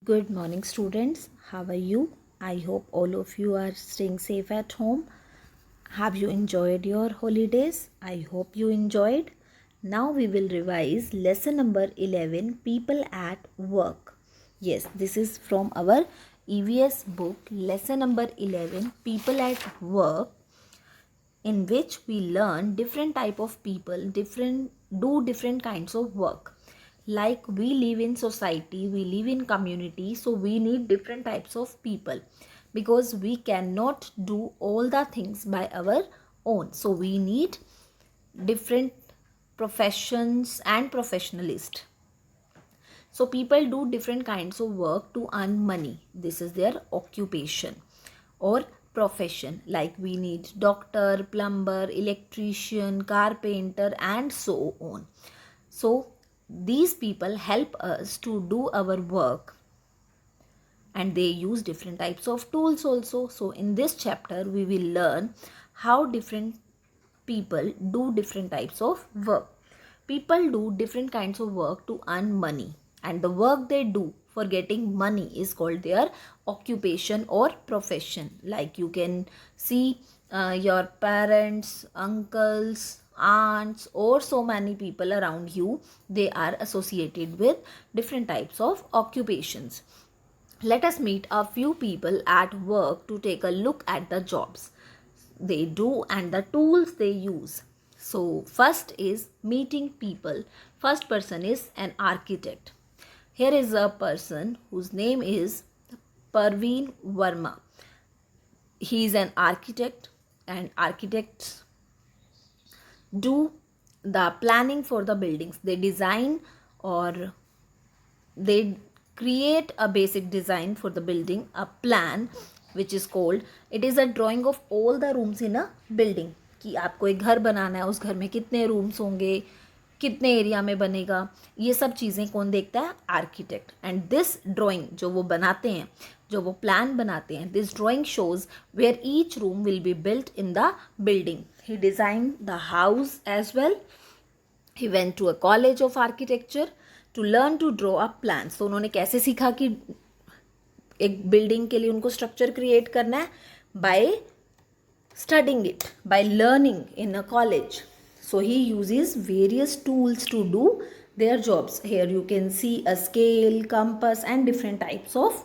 Good morning, students. How are you? I hope all of you are staying safe at home. Have you enjoyed your holidays? I hope you enjoyed. Now we will revise lesson number 11, People at Work. Yes, this is from our EVS book, lesson number 11, People at Work, in which we learn different type of people, different kinds of work. Like we live in society, we live in community, so we need different types of people because we cannot do all the things by our own. So we need different professions and professionalists. So people do different kinds of work to earn money. This is their occupation or profession. Like we need doctor, plumber, electrician, carpenter and so on. So these people help us to do our work, and they use different types of tools also. So in this chapter we will learn how different people do different types of work. People do different kinds of work to earn money, and the work they do for getting money is called their occupation or profession. Like you can see your parents, uncles, aunts, or so many people around you, they are associated with different types of occupations. Let us meet a few people at work to take a look at the jobs they do and the tools they use. So, first is meeting people. First person is an architect. Here is a person whose name is Parveen Verma. He is an architect, and architects do the planning for the buildings. They design or they create a basic design for the building, a plan which is called, it is a drawing of all the rooms in a building. कि आपको एक घर बनाना है, उस घर में कितने rooms होंगे, कितने एरिया में बनेगा, ये सब चीज़ें कौन देखता है? आर्किटेक्ट. एंड दिस ड्राइंग जो वो बनाते हैं, जो वो प्लान बनाते हैं, this drawing shows where each room will be built in the building. He design the house as well. He went to a college of architecture to learn to draw a plan. तो उन्होंने कैसे सीखा कि एक building के लिए उनको structure create करना है? By studying it, by learning in a college. So he uses various tools to do their jobs. Here you can see a scale, compass and different types of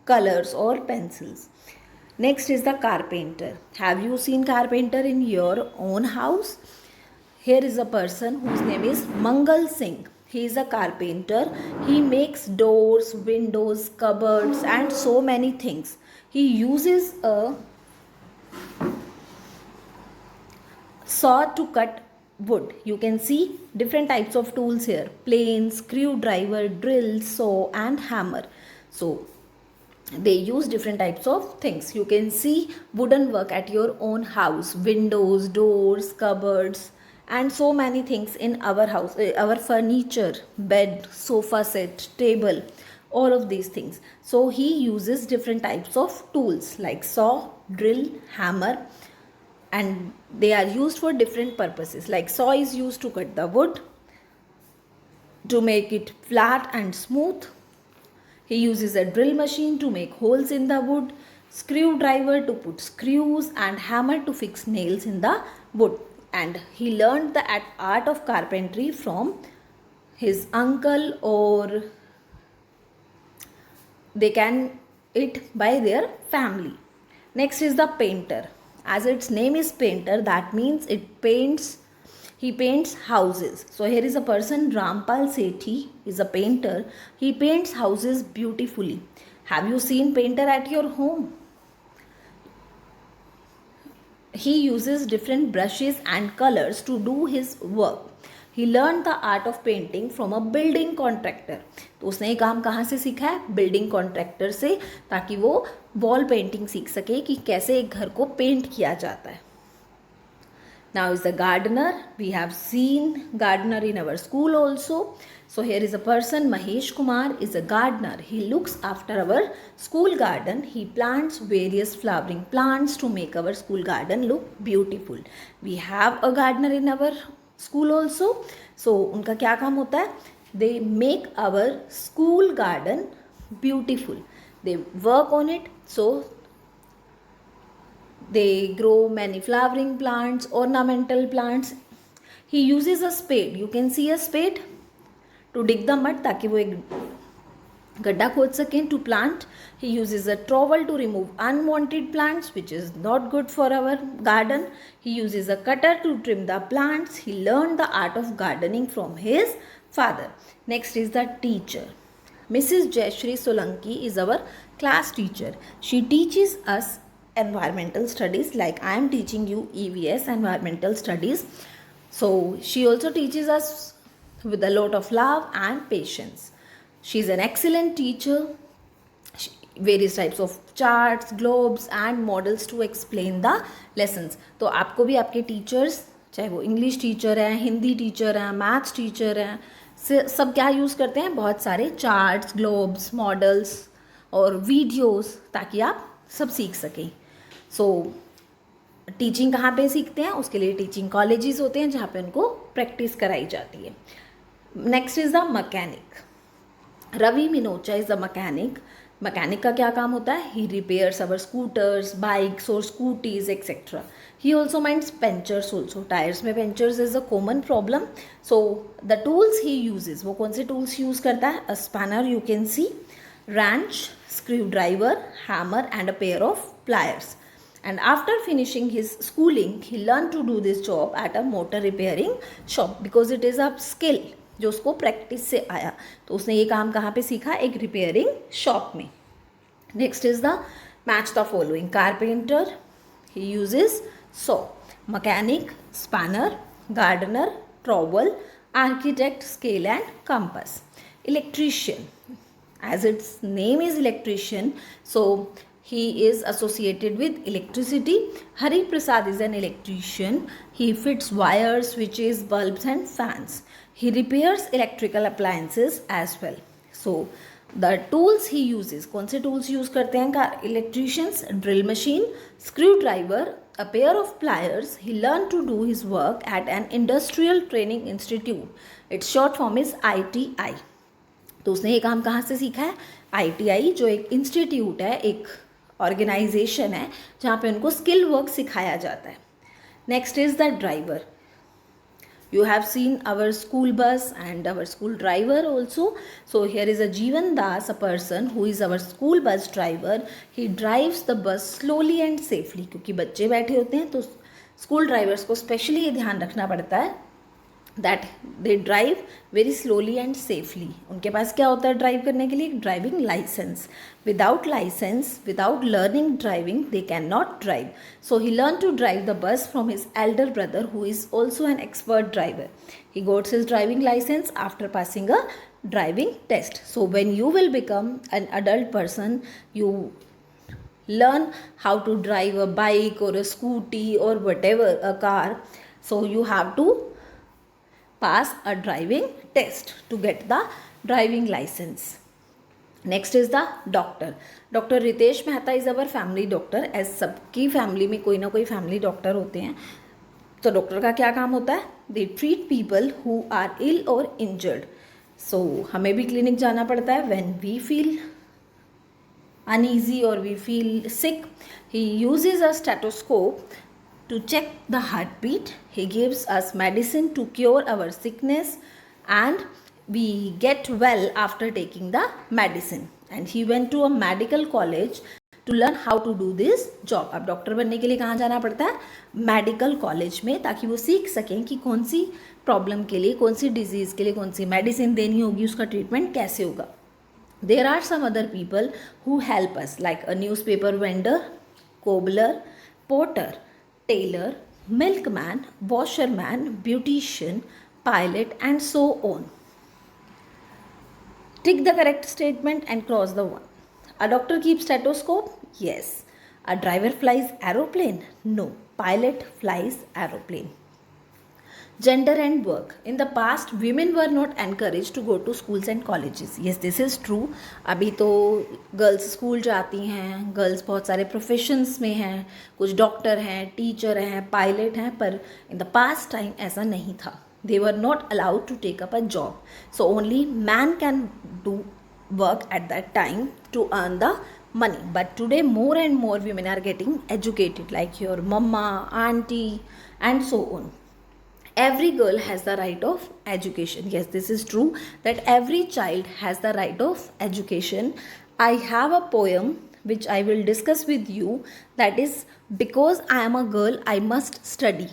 colors or pencils. Next is the carpenter. Have you seen carpenter in your own house? Here is a person whose name is Mangal Singh. He is a carpenter. He makes doors, windows, cupboards and so many things. He uses a saw to cut wood. You can see different types of tools here: plane, screwdriver, drill, saw and hammer. So they use different types of things. You can see wooden work at your own house: windows, doors, cupboards and so many things in our house, our furniture, bed, sofa set, table, all of these things. So he uses different types of tools like saw, drill, hammer, and they are used for different purposes. Like saw is used to cut the wood, to make it flat and smooth. He uses a drill machine to make holes in the wood, screwdriver to put screws, and hammer to fix nails in the wood. And he learned the art of carpentry from his uncle, or they can it by their family. Next is the painter. As its name is painter, that means he paints houses. So here is a person, Rampal Sethi is a painter. He paints houses beautifully. Have you seen painter at your home? He uses different brushes and colors to do his work. He learned the art of painting from a building contractor. तो उसने ये काम कहाँ से सीखा है? Building contractor से, ताकि वो वॉल पेंटिंग सीख सके कि कैसे एक घर को पेंट किया जाता है. Now is the gardener. We have seen gardener in our school also. So here is a person, Mahesh Kumar is a gardener. He looks after our school garden. He plants various flowering plants to make our school garden look beautiful. We have a gardener in our school also. So उनका क्या काम होता है? They make our school garden beautiful. They work on it, so they grow many flowering plants, ornamental plants. He uses a spade. You can see a spade to dig the mud ताकि वो एक गड्ढा खोद सकें. To plant, he uses a trowel to remove unwanted plants which is not good for our garden. He uses a cutter to trim the plants. He learned the art of gardening from his father. Next is the teacher. Mrs. Jayashree Solanki is our class teacher. She teaches us environmental studies like I am teaching you EVS, environmental studies. So she also teaches us with a lot of love and patience. She is an excellent teacher. Various types of charts, globes and models to explain the lessons. तो आपको भी आपके teachers, चाहे वो English teacher हैं, Hindi teacher हैं, maths teacher हैं, सब क्या यूज़ करते हैं, बहुत सारे चार्ट्स, ग्लोब्स, मॉडल्स और वीडियोस, ताकि आप सब सीख सकें. सो टीचिंग कहाँ पे सीखते हैं, उसके लिए टीचिंग कॉलेजेस होते हैं जहाँ पे उनको प्रैक्टिस कराई जाती है. Next is the mechanic. Ravi Minocha is the mechanic. Mechanic का क्या काम होता है, he repairs our scooters, bikes और scooties etcetera. He also minds punctures also. Tyres में punctures is a common problem. So the tools he uses, वो कौन से टूल्स यूज़ करता है, a spanner you can see, wrench, screwdriver, hammer and a pair of pliers. And after finishing his schooling, he learned to do this job at a motor repairing shop because it is a skill जो उसको practice से आया. तो उसने ये काम कहाँ पे सीखा, एक रिपेयरिंग शॉप में. Next is the match the following. Carpenter, he uses saw. Mechanic, spanner. Gardener, trowel. Architect, scale and compass. Electrician, as its name is electrician, so he is associated with electricity. Hari Prasad is an electrician. He fits wires, switches, bulbs and fans. He repairs electrical appliances as well. So the tools he uses, कौन से tools use करते हैं electricians, drill machine, screwdriver, a pair of pliers. He learned to do his work at an industrial training institute. Its short form is ITI. तो उसने ये काम कहाँ से सीखा है, ITI जो एक इंस्टीट्यूट है, एक ऑर्गेनाइजेशन है जहाँ पे उनको स्किल वर्क सिखाया जाता है. Next is the driver. You have seen our school bus and our school driver also. So here is a Jeevan Das, a person who is our school bus driver. He drives the bus slowly and safely. क्योंकि बच्चे बैठे होते हैं तो school drivers को specially ये ध्यान रखना पड़ता है that they drive very slowly and safely. उनके पास क्या होता है ड्राइव करने के लिए, driving licence. Without licence, without learning driving, they cannot drive. So he learned to drive the bus from his elder brother who is also an expert driver. He got his driving license after passing a driving test. So when you will become an adult person, you learn how to drive a bike or a scooty or whatever, a car. So you have to pass a driving test to get the driving license. Next is the doctor. Dr. Ritesh Mehta is our family doctor. As सबकी family में कोई ना कोई family doctor होते हैं. तो doctor का क्या काम होता है, they treat people who are ill or injured. So हमें भी क्लिनिक जाना पड़ता है when we feel uneasy or we feel sick. He uses a stethoscope to check the heartbeat. He gives us medicine to cure our sickness and we get well after taking the medicine. And he went to a medical college to learn how to do this job. अब doctor बनने के लिए कहाँ जाना पड़ता है, medical college में, ताकि वो सीख सकें कि कौन सी प्रॉब्लम के लिए, कौन सी डिजीज़ के लिए कौन सी मेडिसिन देनी होगी, उसका ट्रीटमेंट कैसे होगा. There are some other people who help us like a newspaper vendor, cobbler, porter, tailor, milkman, washerman, beautician, pilot and so on. Tick the correct statement and cross the one. A doctor keeps stethoscope? Yes. A driver flies aeroplane? No. Pilot flies aeroplane. Gender and work. In the past, women were not encouraged to go to schools and colleges. Yes, this is true. अभी तो girls school जाती हैं, girls बहुत सारे professions में हैं, कुछ doctor हैं, टीचर हैं, पायलट हैं, पर इन द पास्ट टाइम ऐसा नहीं था. They were not allowed to take up a job. So only man can do work at that time to earn the money. But today more and more women are getting educated, like your mama, auntie, and so on. Every girl has the right of education. Yes, this is true that every child has the right of education. I have a poem which I will discuss with you, that is, because I am a girl I must study.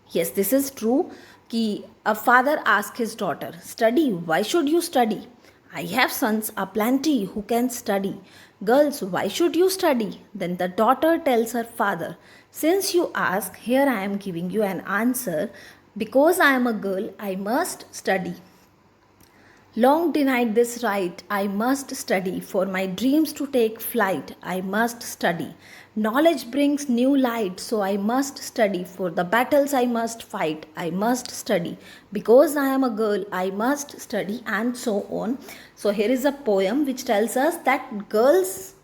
Yes, this is true. Ki a father asks his daughter, study, why should you study? I have sons aplenty who can study. Girls, why should you study? Then the daughter tells her father, since you ask, here I am giving you an answer. Because I am a girl, I must study. Long denied this right, I must study. For my dreams to take flight, I must study. Knowledge brings new light, so I must study. For the battles I must fight, I must study. Because I am a girl, I must study, and so on. So here is a poem which tells us that girls,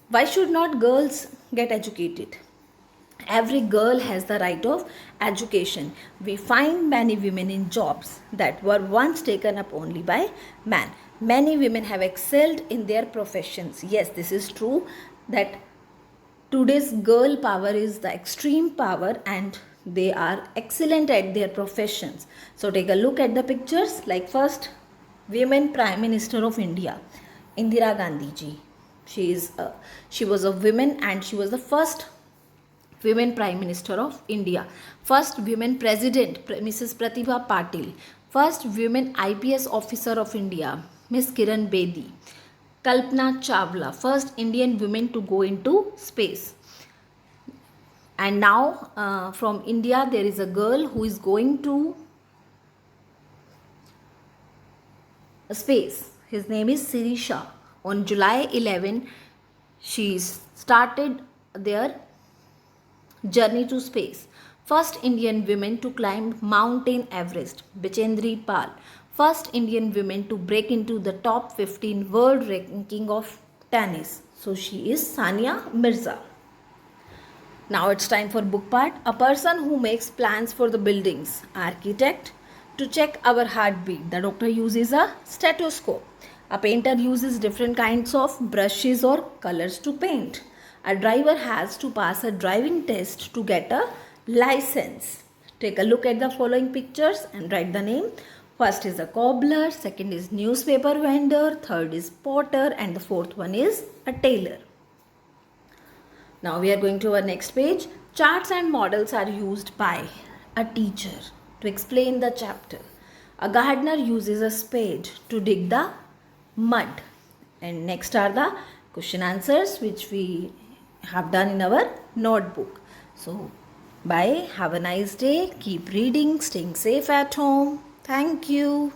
why should not girls get educated? Every girl has the right of education. We find many women in jobs that were once taken up only by men. Many women have excelled in their professions. Yes, this is true that today's girl power is the extreme power and they are excellent at their professions. So take a look at the pictures. Like first, women Prime Minister of India, Indira Gandhi ji. She was a woman and she was the first women Prime Minister of India. First women President, Mrs. Pratibha Patil. First women IPS Officer of India, Miss Kiran Bedi. Kalpana Chawla, first Indian woman to go into space. And now from India there is a girl who is going to space. His name is Sirisha. On July 11, she started their journey to space. First Indian women to climb Mountain Everest, Bichendri Pal. First Indian women to break into the top 15 world ranking of tennis. So she is Sania Mirza. Now it's time for book part. A person who makes plans for the buildings. Architect. To check our heartbeat, the doctor uses a stethoscope. A painter uses different kinds of brushes or colors to paint. A driver has to pass a driving test to get a license. Take a look at the following pictures and write the name. First is a cobbler, second is newspaper vendor, third is potter, and the fourth one is a tailor. Now we are going to our next page. Charts and models are used by a teacher to explain the chapter. A gardener uses a spade to dig the mud. And next are the question answers which we have done in our notebook. So bye, have a nice day, keep reading, staying safe at home. Thank you.